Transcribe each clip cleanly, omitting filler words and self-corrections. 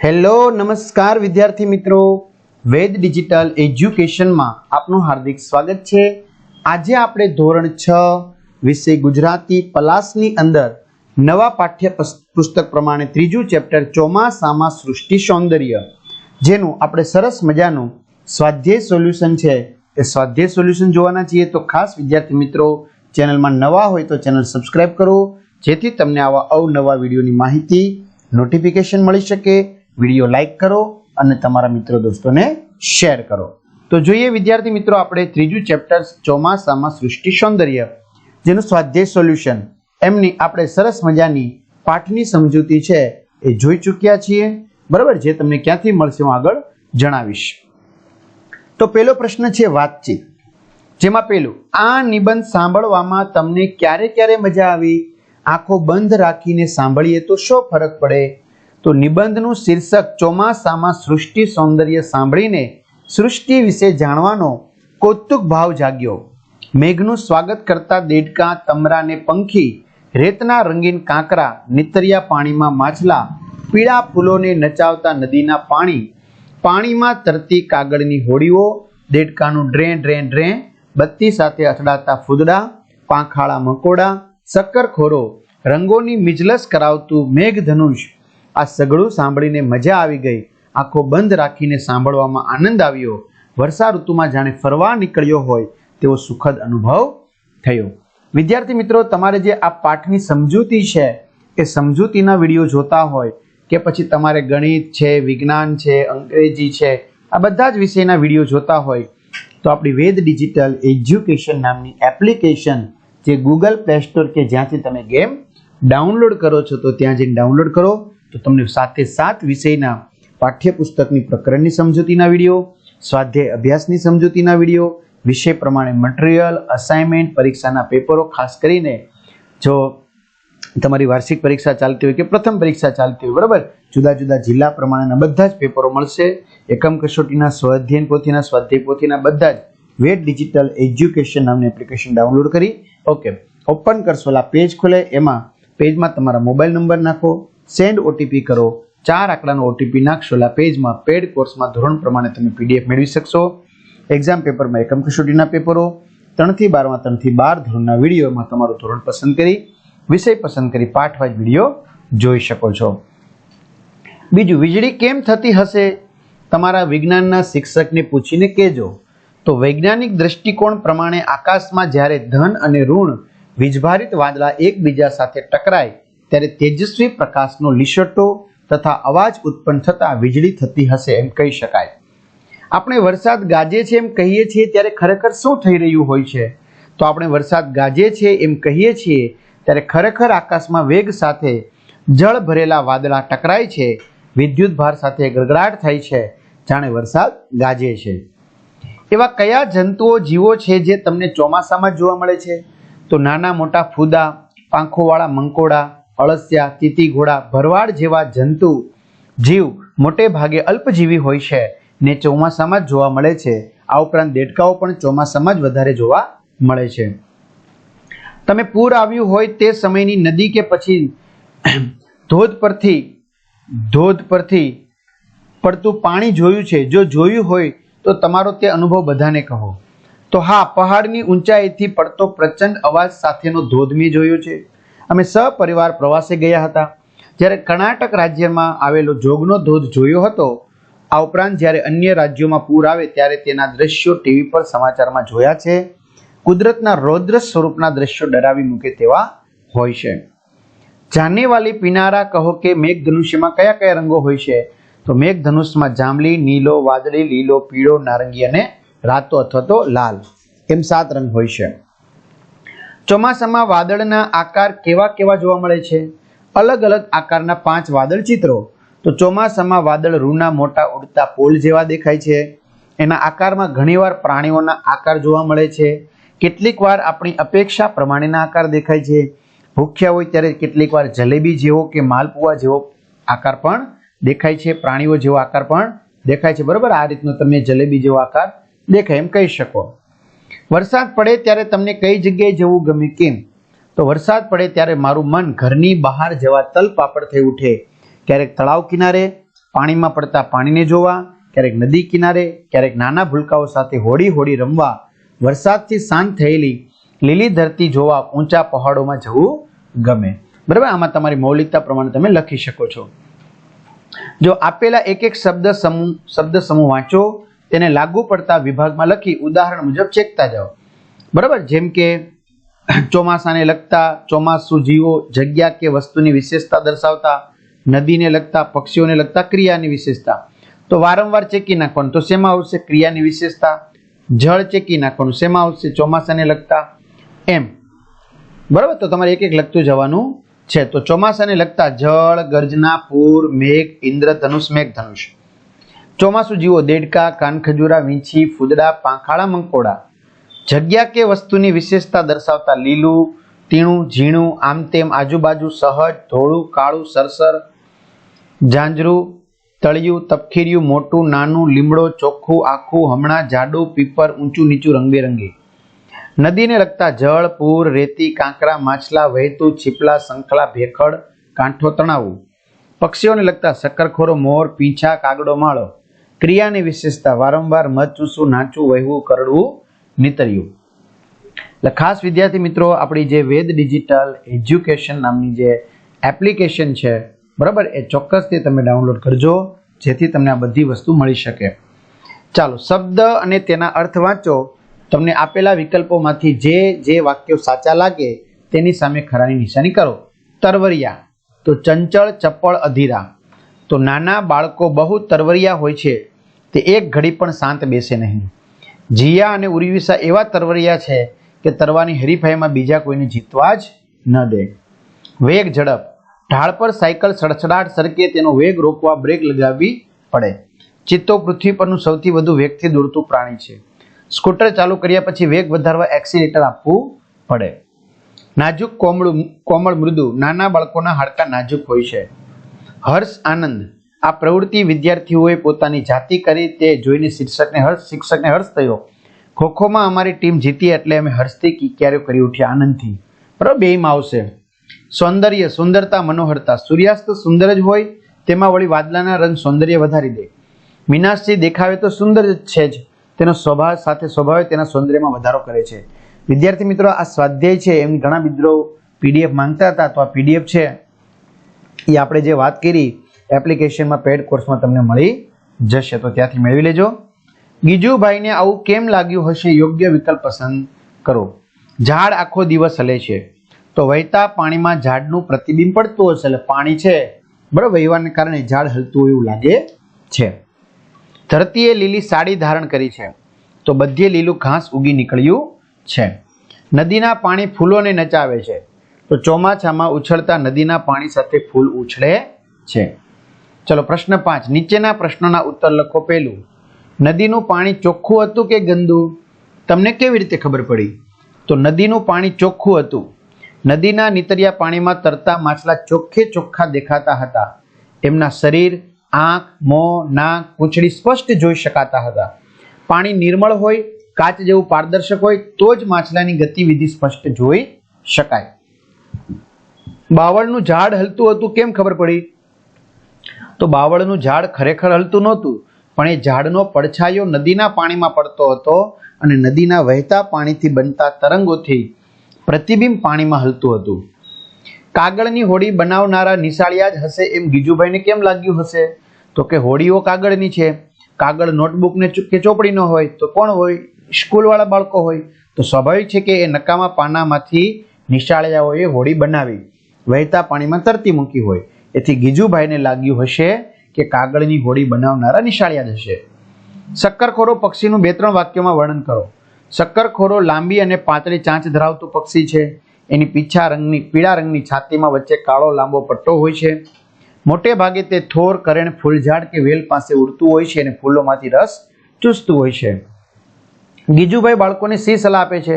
Hello નમસ્કાર વિદ્યાર્થી મિત્રો, વેદ ડિજિટલ એજ્યુકેશનમાં આપનું હાર્દિક સ્વાગત છે। આજે આપણે ધોરણ 6 વિષય ગુજરાતી પલાસની અંદર નવા પાઠ્ય પુસ્તક પ્રમાણે ત્રીજું ચેપ્ટર ચોમાસામાં સૃષ્ટિ સૌંદર્ય, જેનું આપણે સરસ મજાનું સ્વાધ્યાય સોલ્યુશન છે એ સ્વાધ્યાય સોલ્યુશન જોવાના છીએ। તો ખાસ વિદ્યાર્થી મિત્રો, ચેનલમાં નવા હોય તો ચેનલ સબસ્ક્રાઇબ કરો, જેથી તમને આવા અવનવા વિડીયોની માહિતી નોટિફિકેશન મળી શકે। વિડીયો લાઈક કરો અને તમારા મિત્રો દોસ્તોને શેર કરો। તો જોઈએ વિદ્યાર્થી મિત્રો, આપણે ત્રીજું ચેપ્ટર ચોમાસામાં સૃષ્ટિ સૌંદર્ય, જેનું સ્વાધ્યાય સોલ્યુશન એમની આપણે સરસ મજાની પાઠની સમજૂતી છે એ જોઈ ચૂક્યા છીએ, બરાબર? જે તમને ક્યાંથી મળશે હું આગળ જણાવીશ। તો પહેલો પ્રશ્ન છે વાતચીત, જેમાં પેલું, આ નિબંધ સાંભળવામાં તમને ક્યારે ક્યારે મજા આવી? આંખો બંધ રાખીને સાંભળીએ તો શું ફરક પડે? તો નિબંધનું શીર્ષક ચોમાસામાં સૃષ્ટિ સૌંદર્ય સાંભળીને સૃષ્ટિ વિશે જાણવાનો કૌતુક ભાવ જાગ્યો। મેઘનું સ્વાગત કરતા દેડકા, તમરા ને પંખી, રેતના રંગીન કાંકરા, નીતરિયા પાણીમાં માછલા, પીળા ફૂલોને નચાવતા નદીના પાણી, પાણીમાં તરતી કાગળની હોડીઓ, દેડકાનું ડ્રે ડ્રે ડ્રે, બત્તી સાથે અથડાતા ફૂદડા, પાંખાળા મકોડા, શક્કરખોરો, રંગોની મિજલસ કરાવતું મેઘધનુષ, આ સગળું સાંભળીને મજા આવી ગઈ। આંખો બંધ રાખીને સાંભળવામાં આનંદ આવ્યો। વર્ષા ઋતુમાં જાણે ફરવા નીકળ્યો હોય તેવો સુખદ અનુભવ થયો। વિદ્યાર્થી મિત્રો, તમારે જે આ પાઠની સમજૂતી છે એ સમજૂતીના વિડીયો જોતા હોય કે પછી તમારે ગણિત છે, વિજ્ઞાન છે, અંગ્રેજી છે, આ બધા જ વિષયના વિડીયો જોતા હોય તો આપણી વેદ ડિજિટલ એજ્યુકેશન નામની એપ્લિકેશન, જે ગૂગલ પ્લે સ્ટોર કે જ્યાંથી તમે ગેમ ડાઉનલોડ કરો છો તો ત્યાં જઈને ડાઉનલોડ કરો, તો તમને સાથે 7 વિષયના પાઠ્યપુસ્તકની પ્રકરણની સમજૂતીના વિડીયો, સ્વાધ્યાય અભ્યાસની સમજૂતીના વિડીયો, વિષય પ્રમાણે મટીરિયલ, અસાઇનમેન્ટ, પરીક્ષાના પેપરો, ખાસ કરીને જો તમારી વાર્ષિક પરીક્ષા ચાલતી હોય કે પ્રથમ પરીક્ષા ચાલતી હોય, બરાબર, જુદા જુદા જિલ્લા પ્રમાણેના બધા જ પેપરો મળશે। એકમ કસોટીના, સ્વાધ્યાય પોથીના, સ્વાધ્યાય પોથીના બધા જ વેદ ડિજિટલ એજ્યુકેશન નામની એપ્લિકેશન ડાઉનલોડ કરી ઓપન કરશો, આ પેજ ખુલે, એમાં પેજમાં તમારા મોબાઈલ નંબર નાખો, સેન્ડ ઓટીપી કરો, 4 આંકડાનો ઓટીપી નાખશો, આ પેજમાં પેડ કોર્સમાં ધોરણ પ્રમાણે તમે પીડીએફ મેળવી શકશો। એક્ઝામ પેપરમાં એકમ કસોટીના પેપરો, 3 થી 12 માં 3 થી 12 ધોરણના વિડીયોમાં તમારું ધોરણ પસંદ કરી, વિષય પસંદ કરી પાઠ વાઇઝ વિડીયો જોઈ શકો છો। બીજું, વીજળી કેમ થતી હશે? તમારા વિજ્ઞાનના શિક્ષકને પૂછીને કહેજો। તો વૈજ્ઞાનિક દ્રષ્ટિકોણ પ્રમાણે આકાશમાં જ્યારે ધન અને ઋણ વીજભારિત વાદળા એકબીજા સાથે ટકરાય ત્યારે તેજસ્વી પ્રકાશનો લીસોટો તથા અવાજ ઉત્પન્ન થતા વીજળી થતી હશે એમ કહી શકાય। આપણે વરસાદ ગાજે છે એમ કહીએ છીએ ત્યારે ખરેખર શું થઈ રહ્યું હોય છે? તો આપણે વરસાદ ગાજે છે એમ કહીએ છીએ ત્યારે ખરેખર આકાશમાં વેગ સાથે જળ ભરેલા વાદળા ટકરાય છે, વિદ્યુત ભાર સાથે ગડગડાટ થાય છે, જાણે વરસાદ ગાજે છે। એવા કયા જંતુઓ, જીવો છે જે તમને ચોમાસામાં જોવા મળે છે? તો નાના મોટા ફૂદા, પાંખોવાળા મંકોડા, અળસિયા, તીતી ઘોડા, ભરવાડ જેવા જંતુ જીવ મોટે ભાગે અલ્પજીવી હોય છે ને ચોમાસામાં જ જોવા મળે છે। આ ઉપરાંત દેડકાઓ પણ ચોમાસામાં જ વધારે જોવા મળે છે। તમે પૂર આવ્યું હોય તે સમયની નદી કે પછી ધોધ પરથી પડતું પાણી જોયું છે? જો જોયું હોય તો તમારો તે અનુભવ બધાને કહો। તો હા, પહાડની ઊંચાઈથી પડતો પ્રચંડ અવાજ સાથેનો ધોધ મેં જોયો છે। અમે સપરિવાર પ્રવાસે ગયા હતા, જ્યારે કર્ણાટક રાજ્યમાં આવેલો જોગનો ધોધ જોયો હતો। આ ઉપરાંત જ્યારે અન્ય રાજ્યોમાં પૂર આવે ત્યારે તેના દ્રશ્યો ટીવી પર, સમાચારમાં જોયા છે। કુદરતના રૌદ્ર સ્વરૂપના દ્રશ્યો ડરાવી મૂકે તેવા હોય છે। જાનેવાલી પીનારા કહો કે મેઘધનુષ્યમાં કયા કયા રંગો હોય છે? તો મેઘધનુષ્યમાં જાંબલી, નીલો, વાદળી, લીલો, પીળો, નારંગી અને રાતો અથવા તો લાલ, એમ 7 રંગ હોય છે। ચોમાસામાં વાદળના આકાર કેવા કેવા જોવા મળે છે? અલગ અલગ આકારના 5 વાદળ ચિત્રો। તો ચોમાસામાં વાદળ રૂના મોટા ઉડતા પોલ જેવા દેખાય છે। એના આકારમાં ઘણીવાર પ્રાણીઓના આકાર જોવા મળે છે, કેટલીક વાર આપણી અપેક્ષા પ્રમાણેના આકાર દેખાય છે। ભૂખ્યા હોય ત્યારે કેટલીક વાર જલેબી જેવો કે માલપુઆ જેવો આકાર પણ દેખાય છે, પ્રાણીઓ જેવો આકાર પણ દેખાય છે, બરાબર? આ રીતનો તમને જલેબી જેવો આકાર દેખાય એમ કહી શકો। વરસાદ પડે ત્યારે તમને કઈ જગ્યાએ જવું ગમે? કેમ? તો વરસાદ પડે ત્યારે મારું મન ઘરની બહાર જવા તલપાપડ થઈ ઉઠે। ક્યારેક તળાવ કિનારે, પાણીમાં પડતા પાણીને જોવા, ક્યારેક નદી કિનારે, ક્યારેક નાના ભૂલકાઓ સાથે હોડી હોડી રમવા, વરસાદથી શાંત થયેલી લીલી ધરતી જોવા ઊંચા પહાડોમાં જવું ગમે. બરાબર, આમાં તમારી મૌલિકતા પ્રમાણે તમે લખી શકો છો. જો આપેલા એક એક શબ્દ સમૂહ વાંચો, તેને લાગુ પડતા વિભાગમાં લખી ઉદાહરણ મુજબ ચેકતા જાઓ. બરાબર, જેમ કે ચોમાસાને લગતા ચોમાસુ જીવો, જગ્યા કે વસ્તુની વિશેષતા દર્શાવતા, નદીને લગતા પક્ષીઓને લગતા ક્રિયાની વિશેષતા. તો વારંવાર ચેકી નાખવાનું, તો શેમાં આવશે? ક્રિયાની વિશેષતા. જળ ચેકી નાખવાનું, શેમાં આવશે? ચોમાસાને લગતા. એમ બરાબર, તો તમારે એક એક લખતું જવાનું છે. તો ચોમાસાને લગતા જળ, ગર્જના, પૂર, મેઘ, ઇન્દ્રધનુષ, મેઘધનુષ. ચોમાસુ જીવો દેડકા, કાનખજૂરા, વીંછી, ફૂદડા, પાંખાળા, મંકોડા. જગ્યા કે વસ્તુની વિશેષતા દર્શાવતા લીલું, તીણું, ઝીણું, આમ તેમ, આજુબાજુ, સહજ, ધોળું, કાળું, સરસર, ઝાંઝરું, તળિયું, તપખીરિયું, મોટું, નાનું, લીમડો, ચોખ્ખું, આખું, હમણાં, જાડું, પીપર, ઊંચું, નીચું, રંગબેરંગી. નદીને લગતા જળ, પૂર, રેતી, કાંકરા, માછલા, વહેતું, છીપલા, શંખલા, ભેખડ, કાંઠો, તણાવું. પક્ષીઓને લગતા શક્કરખોરો, મોર, પીંછા, કાગડો, માળો. ક્રિયાની વિશેષતા વારંવાર, મધ ચૂસવું, નાચવું, વહેવું, કરડવું, નીતર્યું. એટલે ખાસ વિદ્યાર્થી મિત્રો, આપણી જે વેદ ડિજિટલ એજ્યુકેશન નામની જે એપ્લિકેશન છે, બરાબર, એ ચોક્કસથી તમે ડાઉનલોડ કરજો, જેથી તમને આ બધી વસ્તુ મળી શકે. ચાલો, શબ્દ અને તેના અર્થ વાંચો. તમને આપેલા વિકલ્પોમાંથી જે વાક્યો સાચા લાગે તેની સામે ખરાની નિશાની કરો. તરવરિયા, તો ચંચળ, ચપળ, અધીરા. તો નાના બાળકો બહુ તરવરિયા હોય છે, તે એક ઘડી પણ શાંત બેસે નહીં. જીયા અને ઉર્વિશા એવા તરવરિયા છે કે તરવાની હરીફાઈમાં બીજા કોઈને જીતવા જ ન દે. વેગ, ઝડપ. ઢાળ પર સાયકલ સડસડાટ સરકે, તેનો વેગ રોકવા બ્રેક લગાવવી પડે. ચિત્તો પૃથ્વી પરનું સૌથી વધુ વેગથી દોડતું પ્રાણી છે. સ્કૂટર ચાલુ કર્યા પછી વેગ વધારવા એક્સિલેટર આપવું પડે. નાજુક, કોમળ, મૃદુ. નાના બાળકોના હાડકાં નાજુક હોય છે. હર્ષ, આનંદ. આ પ્રવૃત્તિ વિદ્યાર્થીઓએ પોતાની જાતિ કરી, તે જોઈને શિક્ષકને હર્ષ થયો. ખોખોમાં અમારી ટીમ જીતી એટલે અમે હર્ષથી કિકિયારીઓ કરી ઉઠ્યા, આનંદથી. બરાબર, બેયમાં આવશે. સૌંદર્ય, સુંદરતા, મનોહરતા. સૂર્યાસ્ત સુંદર જ હોય, તેમાં વળી વાદળાના રંગ સૌંદર્ય વધારી દે. વિનાશથી દેખાવે તો સુંદર જ છે જ, તેનો સ્વભાવે તેના સૌંદર્યમાં વધારો કરે છે. વિદ્યાર્થી મિત્રો, આ સ્વાધ્યાય છે, એમ ઘણા મિત્રો પીડીએફ માંગતા હતા, તો આ પીડીએફ છે એ આપણે જે વાત કરી એપ્લિકેશનમાં પેડ કોર્સમાં તમને મળી જશે, તો ત્યાંથી મેળવી લેજો. ગીજુભાઈને આવું કેમ લાગ્યું હશે? યોગ્ય વિકલ્પ પસંદ કરો. ઝાડ આખો દિવસ હલે છે, તો વહેતા પાણીમાં ઝાડનું પ્રતિબિંબ પડતું હશે, એટલે પાણી છે બરાબર વહેવાને કારણે ઝાડ હલતું એવું લાગે છે. ધરતીએ લીલી સાડી ધારણ કરી છે, તો બધે લીલું ઘાસ ઉગી નીકળ્યું છે. નદીના પાણી ફૂલોને નચાવે છે, તો ચોમાસામાં ઉછળતા નદીના પાણી સાથે ફૂલ ઉછળે છે. ચલો, પ્રશ્ન 5. નીચેના પ્રશ્નોના ઉત્તર લખો. પહેલું, નદીનું પાણી ચોખ્ખું હતું કે ગંદુ? તમને કેવી રીતે ખબર પડી? તો નદીનું પાણી ચોખ્ખું હતું. નદીના નીતરિયા પાણીમાં તરતા માછલા ચોખ્ખા દેખાતા હતા. એમના શરીર, આંખ, મોં, નાક, પૂંછડી સ્પષ્ટ જોઈ શકાતા હતા. પાણી નિર્મળ હોય, કાચ જેવું પારદર્શક હોય, તો જ માછલાની ગતિવિધિ સ્પષ્ટ જોઈ શકાય. બાવળનું ઝાડ હલતું હતું, કેમ ખબર પડી? તો બાવળનું ઝાડ ખરેખર હલતું નહોતું, પણ એ ઝાડનો પડછાયો નદીના પાણીમાં પડતો હતો અને નદીના વહેતા પાણીથી બનતા તરંગોથી પ્રતિબિંબ પાણીમાં હલતું હતું. કાગળની હોડી બનાવનારા નિશાળિયા જ હશે એમ ગીજુભાઈને કેમ લાગ્યું હશે? તો કે હોડીઓ કાગળની છે. કાગળ નોટબુક ને કે ચોપડી ન હોય તો કોણ હોય? સ્કૂલવાળા બાળકો હોય. તો સ્વાભાવિક છે કે એ નકામા પાનામાંથી નિશાળિયાઓએ હોડી બનાવી, વહેતા પાણીમાં તરતી મૂકી હોય. એથી ગીજુભાઈને લાગ્યું હશે કે કાગળની હોડી બનાવનારા નિશાળિયા જ હશે. શક્કરખોરો પક્ષીનું 2-3 વાક્યોમાં વર્ણન કરો. શક્કરખોરો લાંબી અને પાતળી ચાંચ ધરાવતું પક્ષી છે. એની પીળા રંગની છાતીમાં વચ્ચે કાળો લાંબો પટ્ટો હોય છે. મોટે ભાગે તે થોર, કરેણ, ફૂલઝાડ કે વેલ પાસે ઉડતું હોય છે અને ફૂલોમાંથી રસ ચૂસતું હોય છે. ગીજુભાઈ બાળકોને શી સલાહ આપે છે?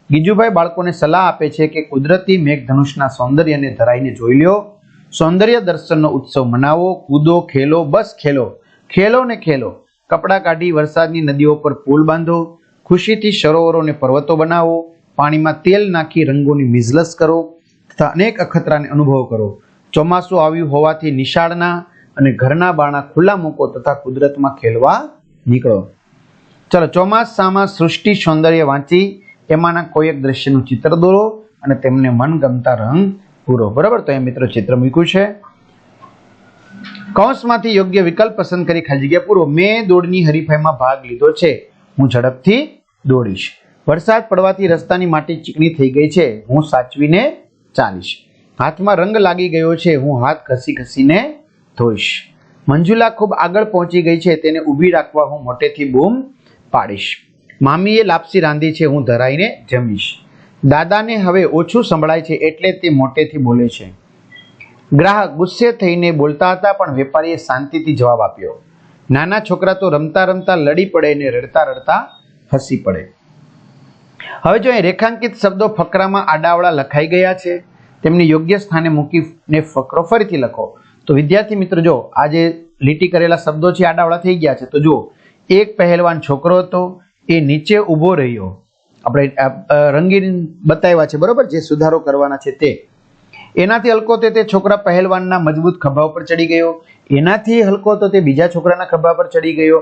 ગીજુભાઈ બાળકોને સલાહ આપે છે કે કુદરતી મેઘધનુષના સૌંદર્યને ધરાઈને જોઈ લ્યો. સૌંદર્ય દર્શનનો ઉત્સવ મનાવો. કૂદો, ખેલો, બસ ખેલો, ખેલો ને ખેલો. કપડાં કાઢી વરસાદની નદીઓ પર પુલ બાંધો. ખુશીથી સરોવરોને પર્વતો બનાવો. પાણીમાં તેલ નાખી રંગોની મિઝલસ કરો તથા અનેક અખતરાને અનુભવ કરો. ચોમાસું આવ્યું હોવાથી નિશાળના અને ઘરના બારણા ખુલ્લા મૂકો તથા કુદરતમાં ખેલવા નીકળો. ચલો, ચોમાસામાં સૃષ્ટિ સૌંદર્ય વાંચી એમાંના કોઈ એક દ્રશ્યનું ચિત્ર દોરો અને તેમને મનગમતા રંગ પૂરો. બરાબર, તો એ મિત્રો ચિત્ર મૂક્યું છે. કૌંસમાંથી યોગ્ય વિકલ્પ પસંદ કરી ખાલી જગ્યા પૂરો. મેં દોડની હરીફાઈમાં ભાગ લીધો છે. હું ઝડપથી દોડીશ. વરસાદ પડવાથી રસ્તાની માટી ચીકણી થઈ ગઈ છે. હું સાચવીને ચાલીશ. હાથમાં રંગ લાગી ગયો છે. હું હાથ ઘસી ઘસીને ધોઈશ. મંજુલા ખૂબ આગળ પહોંચી ગઈ છે. તેને ઊભી રાખવા હું મોટેથી બૂમ પાડીશ. મામીએ લાપસી રાંધી છે. હું ધરાઈને જમીશ. દાદાને હવે ઓછું સંભળાય છે એટલે તે મોટેથી બોલે છે. ગ્રાહક ગુસ્સે થઈને બોલતા હતા પણ વેપારીએ શાંતિથી જવાબ આપ્યો. નાના છોકરા તો રમતા રમતા લડી પડે ને રડતા રડતા હસી પડે. હવે જો અહીં રેખાંકિત શબ્દો ફકરામાં આડાવડા લખાઈ ગયા છે. તેમને યોગ્ય સ્થાને મૂકીને ફકરો ફરીથી લખો. તો વિદ્યાર્થી મિત્રો, જો આ જે લીટી કરેલા શબ્દો છે આડાવડા થઈ ગયા છે. તો જુઓ, એક પહેલવાન છોકરો હતો, એ નીચે ઊભો રહ્યો. આપણે રંગીન બતાવ્યા છે, બરોબર, જે સુધારો કરવાના છે તે. એનાથી હલકો તે છોકરા પહેલવાનના મજબૂત ખભા ઉપર ચડી ગયો. એનાથી હલકો તો તે બીજા છોકરાના ખભા પર ચડી ગયો.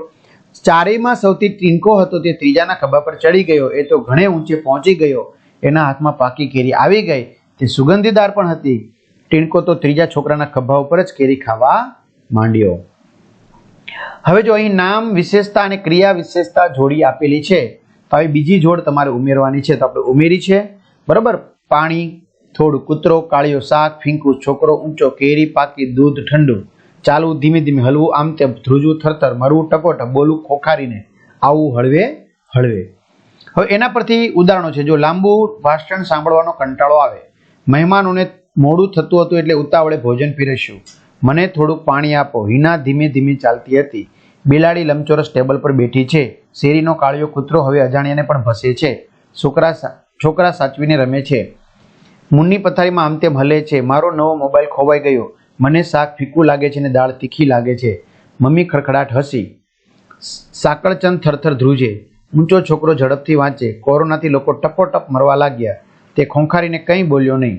ચારેયમાં સૌથી ટીનકો હતો તે ત્રીજાના ખભા પર ચડી ગયો. એ તો ઘણે ઊંચે પહોંચી ગયો. એના હાથમાં પાકી કેરી આવી ગઈ. તે સુગંધીદાર પણ હતી. ટીનકો તો ત્રીજા છોકરાના ખભા ઉપર જ કેરી ખાવા માંડ્યો. હવે જો અહીં નામ વિશેષતા અને ક્રિયા વિશેષતા જોડી આપેલી છે, તો આવી બીજી જોડ તમારે ઉમેરવાની છે. તો આપણે ઉમેરી છે, બરોબર. પાણી, થોડું, કૂતરો, કાળિયો, શાક, ફીંકું, છોકરો, ઊંચો, કેરી પાકી, દૂધ ઠંડુ, ચાલવું ધીમે ધીમે, હલવું આમ તેમ, ધ્રુજવું થરથર, મરવું ટપોટપ, બોલવું ખોખારીને, આવવું હળવે હળવે. હવે એના પરથી ઉદાહરણો છે. જો લાંબુ ભાષણ સાંભળવાનો કંટાળો આવે. મહેમાનોને મોડું થતું હતું એટલે ઉતાવળે ભોજન પીરસ્યું. મને થોડુંક પાણી આપો. હિના ધીમે ધીમે ચાલતી હતી. બિલાડી લંબચોરસ ટેબલ પર બેઠી છે. શેરીનો કાળિયો કૂતરો હવે અજાણ્યાને પણ ભસે છે. છોકરા સાચવીને રમે છે. મુન્ની પથારીમાં આમ તેમ હલે છે. મારો નવો મોબાઈલ ખોવાઈ ગયો. મને શાક ફીકું લાગે છે અને દાળ તીખી લાગે છે. મમ્મી ખડખડાટ હસી. સાંકળચંદ થરથર ધ્રુજે. ઊંચો છોકરો ઝડપથી વાંચે. કોરોનાથી લોકો ટપોટપ મરવા લાગ્યા. તે ખોંખારીને કંઈ બોલ્યો નહીં.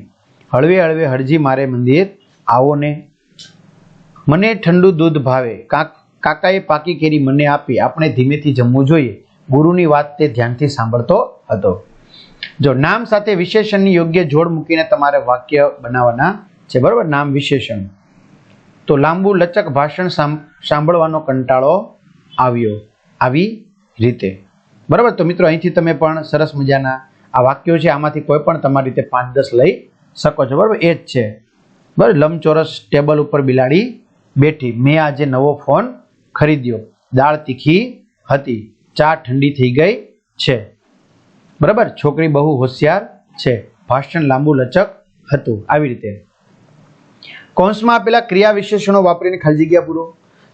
હળવે હળવે હળજી મારે મંદિર આવો ને. મને ઠંડુ દૂધ ભાવે. કાકાએ પાકી કેરી મને આપી. આપણે ધીમેથી જમવું જોઈએ. ગુરુની વાત તે ધ્યાનથી સાંભળતો હતો. જો નામ સાથે વિશેષણની યોગ્ય જોડ મૂકીને તમારે વાક્ય બનાવવાના છે, બરોબર. નામ વિશેષણ. તો લાંબુ લચક ભાષણ સાંભળવાનો કંટાળો આવ્યો. આવી રીતે, બરાબર. તો મિત્રો, અહીંથી તમે પણ સરસ મજાના આ વાક્યો છે, આમાંથી કોઈ પણ તમારી રીતે 5-10 લઈ શકો છો, બરાબર. એ જ છે, બરાબર. લંબચોરસ ટેબલ ઉપર બિલાડી બેઠી. મેં આજે નવો ફોન ખરીદ્યો. દાળ તીખી હતી. ચા ઠંડી થઈ ગઈ છે, બરાબર. છોકરી બહુ હોશિયાર છે. ભાષણ લાંબુ લચક હતું. આવી રીતે કૌંસમાં આપેલા ક્રિયા વિશેષણો વાપરીને ખાલી જગ્યા પૂરો.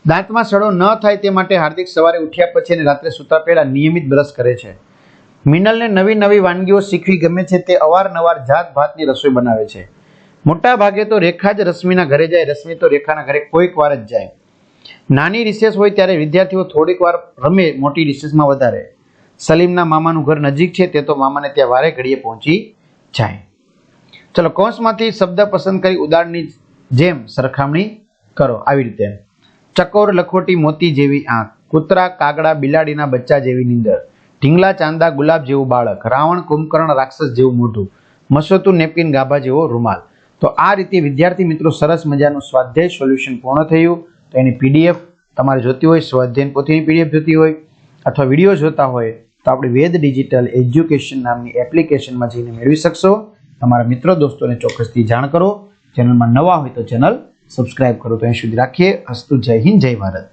દાંતમાં સડો ન થાય તે માટે હાર્દિક સવારે ઉઠ્યા પછી અને રાત્રે સૂતા પહેલા નિયમિત બ્રશ કરે છે. મિનલને નવી નવી વાનગીઓ શીખવી ગમે છે. તે અવારનવાર જાત ભાતની રસોઈ બનાવે છે. મોટા ભાગે તો રેખા જ રશ્મિના ઘરે જાય. રશ્મિ તો રેખાના ઘરે કોઈક વાર જ જાય. નાની રિસેસ હોય ત્યારે વિદ્યાર્થીઓ થોડીક વાર રમે, મોટી રિસેસમાં વધારે. સલીમના મામાનું ઘર નજીક છે. તે તો મામાને ત્યાં વારે ઘડીએ પહોંચી જાય. ચલો, કૌંસમાંથી શબ્દ પસંદ કરી ઉદાહરણની જેમ સરખામણી કરો. આવી રીતે ચકોર લખોટી મોતી જેવી આંખ. કૂતરા કાગડા બિલાડીના બચ્ચા જેવી નીંદર. ઢીંગલા ચાંદા ગુલાબ જેવું બાળક. રાવણ કુંભકર્ણ રાક્ષસ જેવું મોઢું. મસોતું નેપકિન ગાભા જેવો રૂમાલ. તો આ રીતે વિદ્યાર્થી મિત્રો સરસ મજાનું સ્વાધ્યાય સોલ્યુશન પૂર્ણ થયું. તો એની પીડીએફ તમારે જોતી હોય, સ્વાધ્યાય પોથીની પીડીએફ જોતી હોય અથવા વિડીયો જોતા હોય તો આપણે વેદ ડિજિટલ એજ્યુકેશન નામની એપ્લિકેશનમાં જઈને મેળવી શકશો. તમારા મિત્રો દોસ્તોને ચોક્કસથી જાણ કરો. ચેનલમાં નવા હોય તો ચેનલ સબસ્ક્રાઇબ કરો. તો અહીં સુધી રાખીએ. અસ્તુ. જય હિન્દ, જય ભારત.